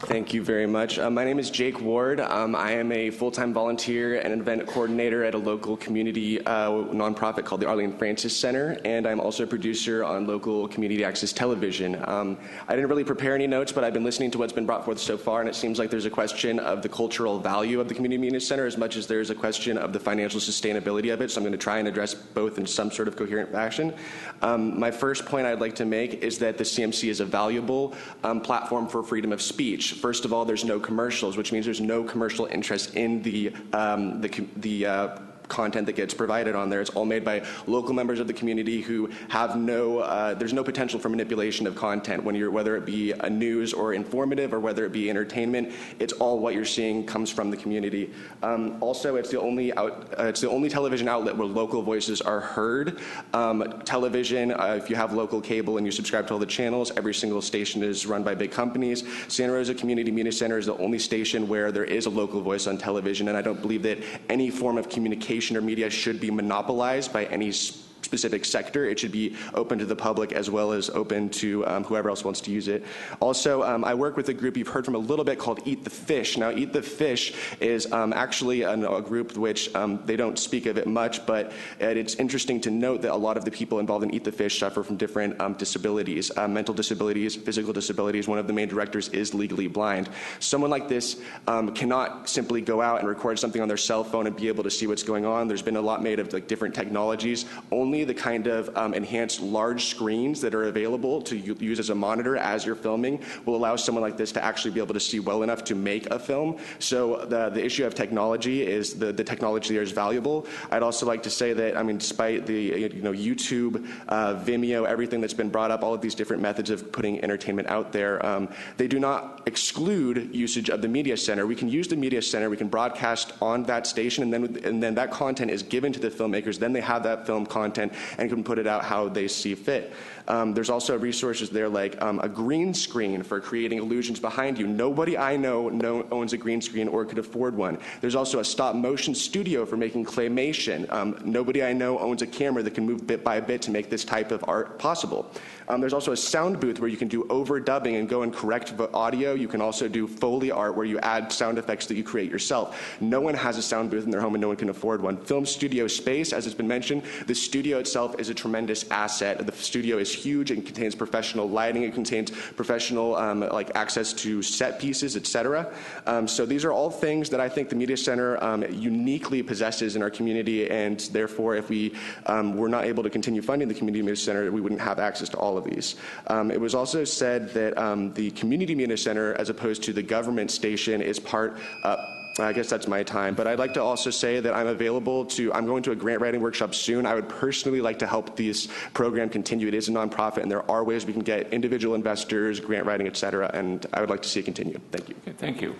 Thank you very much. My name is Jake Ward. I am a full-time volunteer and an event coordinator at a local community nonprofit called the Arlene Francis Center, and I'm also a producer on local community access television. I didn't really prepare any notes, but I've been listening to what's been brought forth so far, and it seems like there's a question of the cultural value of the Community Media Center as much as there's a question of the financial sustainability of it, so I'm going to try and address both in some sort of coherent fashion. My first point I'd like to make is that the CMC is a valuable platform for freedom of speech. First of all, there's no commercials, which means there's no commercial interest in the content that gets provided on there. It's all made by local members of the community who have there's no potential for manipulation of content whether it be a news or informative or whether it be entertainment. It's all what you're seeing comes from the community. Also, it's the only television outlet where local voices are heard. Television, if you have local cable and you subscribe to all the channels, every single station is run by big companies. Santa Rosa Community Media Center is the only station where there is a local voice on television, and I don't believe that any form of communication or media should be monopolized by any specific sector. It should be open to the public as well as open to whoever else wants to use it. Also, I work with a group you've heard from a little bit called Eat the Fish. Now, Eat the Fish is actually a group which they don't speak of it much, but it's interesting to note that a lot of the people involved in Eat the Fish suffer from different disabilities, mental disabilities, physical disabilities. One of the main directors is legally blind. Someone like this cannot simply go out and record something on their cell phone and be able to see what's going on. There's been a lot made of different technologies. Only the kind of enhanced large screens that are available to use as a monitor as you're filming will allow someone like this to actually be able to see well enough to make a film. So the issue of technology is the technology there is valuable. I'd also like to say that, despite the YouTube, Vimeo, everything that's been brought up, all of these different methods of putting entertainment out there, they do not exclude usage of the media center. We can use the media center, we can broadcast on that station, and then that content is given to the filmmakers. Then they have that film content and can put it out how they see fit. There's also resources there like a green screen for creating illusions behind you. Nobody I know owns a green screen or could afford one. There's also a stop motion studio for making claymation. Nobody I know owns a camera that can move bit by bit to make this type of art possible. There's also a sound booth where you can do overdubbing and go and correct the audio. You can also do Foley art where you add sound effects that you create yourself. No one has a sound booth in their home and no one can afford one. Film studio space, as has been mentioned, the studio itself is a tremendous asset. The studio is huge. It contains professional lighting. It contains professional access to set pieces, etc. So these are all things that I think the Media Center uniquely possesses in our community, and therefore if we were not able to continue funding the Community Media Center, we wouldn't have access to all of these. It was also said that the Community Media Center, as opposed to the government station, is part I guess that's my time, but I'd like to also say that I'm going to a grant writing workshop soon. I would personally like to help this program continue. It is a nonprofit, and there are ways we can get individual investors, grant writing, et cetera, and I would like to see it continue. Thank you. Okay, thank you.